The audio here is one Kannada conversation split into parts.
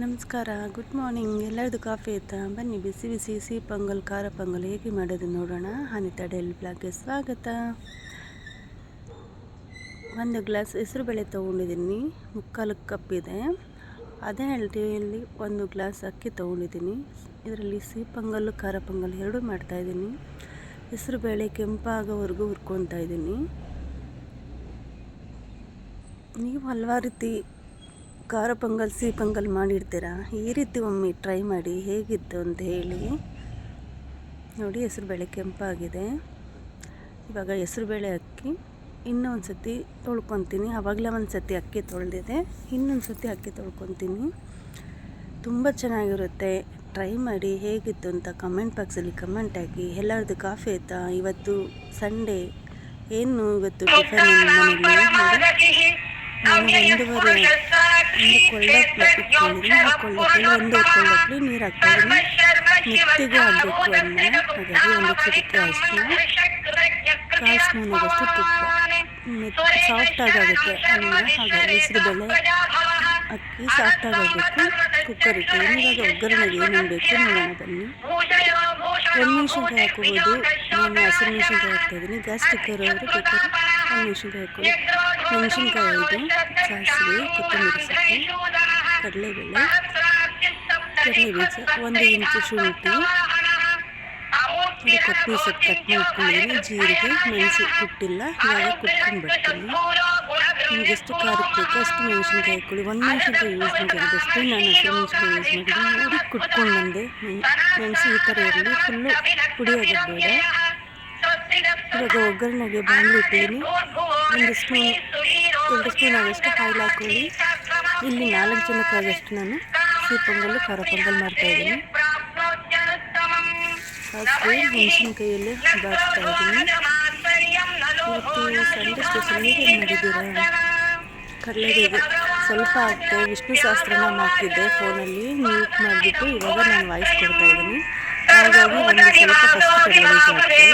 ನಮಸ್ಕಾರ, ಗುಡ್ ಮಾರ್ನಿಂಗ್. ಎಲ್ಲರದು ಕಾಫಿ ಆಯಿತಾ? ಬನ್ನಿ ಬಿಸಿ ಬಿಸಿ ಸಿಹಿ ಪೊಂಗಲ್, ಖಾರ ಪೊಂಗಲ್ ಹೇಗೆ ಮಾಡೋದು ನೋಡೋಣ. ಅನಿತಾ ಡೈಲಿ ಬ್ಲಾಗ್ಗೆ ಸ್ವಾಗತ. ಒಂದು ಗ್ಲಾಸ್ ಹೆಸರುಬೇಳೆ ತೊಗೊಂಡಿದ್ದೀನಿ, 3/4 ಕಪ್ ಇದೆ. ಅದೇ ಅಳತೆಯಲ್ಲಿ 1 ಗ್ಲಾಸ್ ಅಕ್ಕಿ ತೊಗೊಂಡಿದ್ದೀನಿ. ಇದರಲ್ಲಿ ಸಿಹಿ ಪೊಂಗಲ್ಲು ಖಾರ ಪೊಂಗಲ್ ಎರಡೂ ಮಾಡ್ತಾಯಿದ್ದೀನಿ. ಹೆಸರುಬೇಳೆ ಕೆಂಪಾಗೋವರೆಗೂ ಹುರ್ಕೊತಾ ಇದ್ದೀನಿ. ನೀವು ಹಲವಾರು ರೀತಿ ಖಾರ ಪೊಂಗಲ್ ಸಿಹಿ ಪೊಂಗಲ್ ಮಾಡಿರ್ತೀರ. ಈ ರೀತಿ ಒಮ್ಮೆ ಟ್ರೈ ಮಾಡಿ ಹೇಗಿತ್ತು ಅಂತ ಹೇಳಿ. ನೋಡಿ, ಹೆಸರುಬೇಳೆ ಕೆಂಪಾಗಿದೆ. ಇವಾಗ ಹೆಸರುಬೇಳೆ ಅಕ್ಕಿ ಇನ್ನೊಂದು ಸತಿ ತೊಳ್ಕೊತೀನಿ. ಆವಾಗಲೇ ಒಂದು ಸತಿ ಅಕ್ಕಿ ತೊಳೆದಿದೆ, ಇನ್ನೊಂದು ಸತಿ ಅಕ್ಕಿ ತೊಳ್ಕೊತೀನಿ. ತುಂಬ ಚೆನ್ನಾಗಿರುತ್ತೆ. ಟ್ರೈ ಮಾಡಿ ಹೇಗಿತ್ತು ಅಂತ ಕಮೆಂಟ್ ಬಾಕ್ಸಲ್ಲಿ ಕಮೆಂಟ್ ಹಾಕಿ. ಎಲ್ಲರದ್ದು ಕಾಫಿ ಆಯಿತಾ? ಇವತ್ತು ಸಂಡೇ, ಏನು ಇವತ್ತು ಟಿಫನ್ ಮನೆಯಲ್ಲಿ? ನಾನು 1 ಕೊಳ್ಳಪ್ಲೆ ಇಟ್ಕೊಂಡಿದ್ದೀನಿ. ಆ ಕೊಳ್ಳಪ್ಲೆ 1 ಕೊಳ್ಳಪ್ಲೆ ನೀರು ಹಾಕ್ತಾಯಿದ್ದೀನಿ. ಮೆತ್ತಗೆ ಆಗಬೇಕು ಅನ್ನ. ಹಾಗಾಗಿ 1 ಚಿಟಿಕೆ ಅರಿಶಿನ, 1/4 ಸ್ಪೂನ್ ಆಗೋಷ್ಟು ತುಪ್ಪ. ಸಾಫ್ಟಾಗುತ್ತೆ ಅನ್ನ. ಹಾಗಾಗಿ ಹೆಸರುಬೇಳೆ ಅಕ್ಕಿ ಸಾಫ್ಟಾಗಬೇಕು. ಕುಕ್ಕರ್ ಇಟ್ಟಿದ್ದೀನಿ. ಇವಾಗ ಒಗ್ಗರಣೆಗೆ ಏನೇನು ಬೇಕು ನೋಡೋಣ ಬನ್ನಿ. ಒಣಮೆಣ್ಸಿನ್ಕಾಯಿ ಹಾಕೋಬೋದು. ನಾನು ಹಸಿಮೆಣ್ಸಿನ್ಕಾಯಿ ಹಾಕ್ತಾಯಿದ್ದೀನಿ. ಗ್ಯಾಸ್ ಸ್ಟಿಕ್ಕರ್ ಅವರು ಬೇಕಾದ್ರೆ ಒಣಮೆಣ್ಸಿನ್ಕಾಯಿ ಹಾಕ್ಕೊಳ್ಳಿ. ಮೆಣಸಿನ್ಕಾಯಿ 5, ಸಾಸಿವೆ, ಕೊತ್ತಂಬರಿ ಸೊಪ್ಪು, ಕಡಲೆಬೇಳೆ, ಕಡಲೆ ಬೀಜ, 1 ಇಂಚು ಶುಂಠಿ, ಕೊತ್ತಂಬರಿ ಸೊಪ್ಪು ಕಟ್ ಮಾಡಿ ಇಟ್ಕೊಂಡಿದ್ದೀನಿ. ಜೀರಿಗೆ, ಮೆಣಸು ಕುಟ್ಟಿಲ್ಲ, ಇವಾಗ ಕುಟ್ಕೊಂಡು ಬರ್ತೀನಿ. ನಿಮ್ಗೆ ಎಷ್ಟು ಖಾರಕ್ಕೆ ಬೇಕೋ ಅಷ್ಟು ಮೆಣಸಿನ್ಕಾಯಿ ಹಾಕ್ಕೊಳ್ಳಿ. 1 ಮೆಣಸಿನ್ಕಾಯಿ ಯೂಸ್ ಮಾಡಿರೋದಷ್ಟು ನಾನು ಹಸಿಮೆಣ್ಸಿನ್ಕಾಯಿ ಯೂಸ್ ಮಾಡಿದ್ದೀನಿ. ನೋಡಿ, ಕುಟ್ಕೊಂಡು ಬಂದೆ. ಮೆಣಸು ಈ ಥರ ಇರಲಿ, ಫುಲ್ಲು ಪುಡಿ ಆಗೋದು ಬೇಡ. ಇವಾಗ ಒಗ್ಗರಣೆಗೆ ಬಾಣಲಿ ಇಟ್ಟಿದ್ದೀನಿ. 1 ಸ್ಪೂನ್ 2 ಸ್ಪೂನ್ ಆಗೋಷ್ಟು ಆಯಿಲ್ ಹಾಕ್ಕೊಳ್ಳಿ. ಇಲ್ಲಿ 4 ಜನಕ್ಕಾಗಷ್ಟು ನಾನು ಸಿಹಿ ಪೊಂಗಲ್ ಖಾರ ಪೊಂಗಲ್ ಮಾಡ್ತಾಯಿದ್ದೀನಿ. ಸಾಸಿವೆ ಮೆಣಸಿನ್ಕಾಯಲ್ಲಿ ಬಾರಿಸ್ತಾ ಇದ್ದೀನಿ. ಇವತ್ತು ಸಂಡೇ ಸ್ಪೆಷಲ್ ಹೇಗೆ ಮಾಡಿದ್ದೀರಾ? ಕಡಲೆಬೇಳೆ ಸ್ವಲ್ಪ ಹಾಕ್ತೆ. ವಿಷ್ಣು ಸಹಸ್ರನಾಮ ಹಾಕಿದ್ದೆ ಫೋನಲ್ಲಿ, ಮ್ಯೂಟ್ ಮಾಡಿಬಿಟ್ಟು ಇವಾಗ ನಾನು ವಾಯ್ಸ್ ಕೊಡ್ತಾಯಿದ್ದೀನಿ. ಹಾಗಾಗಿ ಒಂದು ಸ್ವಲ್ಪ ಫಸ್ಟ್ ಕಡಲೆಬೇಳೆ ಹಾಕ್ತೆ,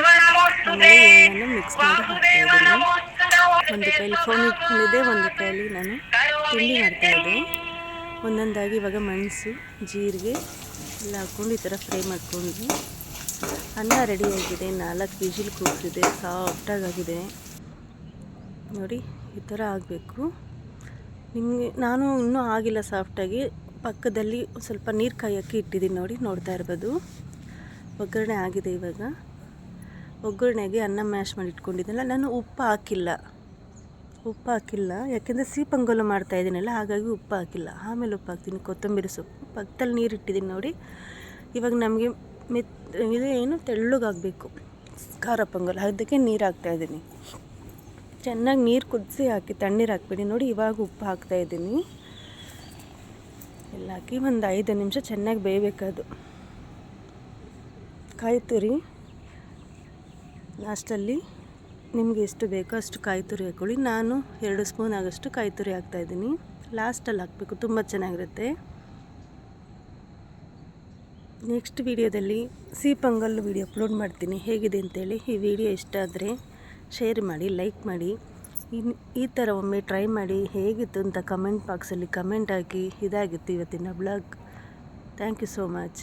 ಆಮೇಲೆ ಎಣ್ಣೆನ ಮಿಕ್ಸ್ ಮಾಡಿ ಹಾಕ್ತಾಯಿದ್ದೀನಿ. ಒಂದು ಕೈಲಿ ಫೋನ್ ಇಟ್ಕೊಂಡಿದ್ದೆ, ಒಂದು ಕೈಲಿ ನಾನು ತಿಂಡಿ ಮಾಡ್ತಾಯಿದ್ದೆ. ಒಂದೊಂದಾಗಿ ಇವಾಗ ಮೆಣಸು, ಜೀರಿಗೆ ಎಲ್ಲ ಹಾಕ್ಕೊಂಡು ಈ ಥರ ಫ್ರೈ ಮಾಡಿಕೊಂಡು ಅನ್ನ ರೆಡಿಯಾಗಿದೆ. 4 ವಿಜಿಲ್ ಕೂಗ್ತಿದೆ, ಸಾಫ್ಟಾಗಿದೆ. ನೋಡಿ, ಈ ಥರ ಆಗಬೇಕು ನಿಮಗೆ. ನಾನು ಇನ್ನೂ ಆಗಿಲ್ಲ ಸಾಫ್ಟಾಗಿ. ಪಕ್ಕದಲ್ಲಿ ಸ್ವಲ್ಪ ನೀರು ಕಾಯೋಕ್ಕೆ ಇಟ್ಟಿದ್ದೀನಿ. ನೋಡಿ, ನೋಡ್ತಾ ಇರ್ಬೋದು. ಒಗ್ಗರಣೆ ಆಗಿದೆ. ಇವಾಗ ಒಗ್ಗರಣೆಗೆ ಅನ್ನ ಮ್ಯಾಶ್ ಮಾಡಿ ಇಟ್ಕೊಂಡಿದ್ದೆನಲ್ಲ, ನಾನು ಉಪ್ಪು ಹಾಕಿಲ್ಲ. ಯಾಕೆಂದರೆ ಸಿಹಿ ಪೊಂಗಲ್ ಮಾಡ್ತಾಯಿದ್ದೀನಲ್ಲ, ಹಾಗಾಗಿ ಉಪ್ಪು ಹಾಕಿಲ್ಲ. ಆಮೇಲೆ ಉಪ್ಪು ಹಾಕ್ತೀನಿ. ಕೊತ್ತಂಬರಿ ಸೊಪ್ಪು ಪಕ್ಕದಲ್ಲಿ ನೀರು ಇಟ್ಟಿದ್ದೀನಿ. ನೋಡಿ, ಇವಾಗ ನಮಗೆ ಏನು ತೆಳ್ಳಗಾಗಬೇಕು ಖಾರ ಪೊಂಗಲ್, ಅದಕ್ಕೆ ನೀರು ಹಾಕ್ತಾಯಿದ್ದೀನಿ. ಚೆನ್ನಾಗಿ ನೀರು ಕುದಿಸಿ ಹಾಕಿ, ತಣ್ಣೀರು ಹಾಕ್ಬೇಡಿ. ನೋಡಿ, ಇವಾಗ ಉಪ್ಪು ಹಾಕ್ತಾಯಿದ್ದೀನಿ. ಎಲ್ಲ ಹಾಕಿ ಒಂದು 5 ನಿಮಿಷ ಚೆನ್ನಾಗಿ ಬೇಯಬೇಕದು. ಕಾಯಿ ತುರಿ ಲಾಸ್ಟಲ್ಲಿ ನಿಮಗೆ ಎಷ್ಟು ಬೇಕೋ ಅಷ್ಟು ಕಾಯಿ ತುರಿ ಹಾಕ್ಕೊಳ್ಳಿ. ನಾನು 2 ಸ್ಪೂನ್ ಆಗೋಷ್ಟು ಕಾಯಿ ತುರಿ ಹಾಕ್ತಾಯಿದ್ದೀನಿ. ಲಾಸ್ಟಲ್ಲಿ ಹಾಕಬೇಕು, ತುಂಬ ಚೆನ್ನಾಗಿರುತ್ತೆ. ನೆಕ್ಸ್ಟ್ ವಿಡಿಯೋದಲ್ಲಿ ಸಿಹಿ ಪೊಂಗಲ್ ವಿಡಿಯೋ ಅಪ್ಲೋಡ್ ಮಾಡ್ತೀನಿ, ಹೇಗಿದೆ ಅಂತೇಳಿ. ಈ ವಿಡಿಯೋ ಇಷ್ಟ ಆದರೆ ಶೇರ್ ಮಾಡಿ, ಲೈಕ್ ಮಾಡಿ. ಈ ಥರ ಒಮ್ಮೆ ಟ್ರೈ ಮಾಡಿ ಹೇಗಿತ್ತು ಅಂತ ಕಮೆಂಟ್ ಬಾಕ್ಸಲ್ಲಿ ಕಮೆಂಟ್ ಹಾಕಿ. ಇದಾಗಿತ್ತು ಇವತ್ತಿನ blog. Thank you so much.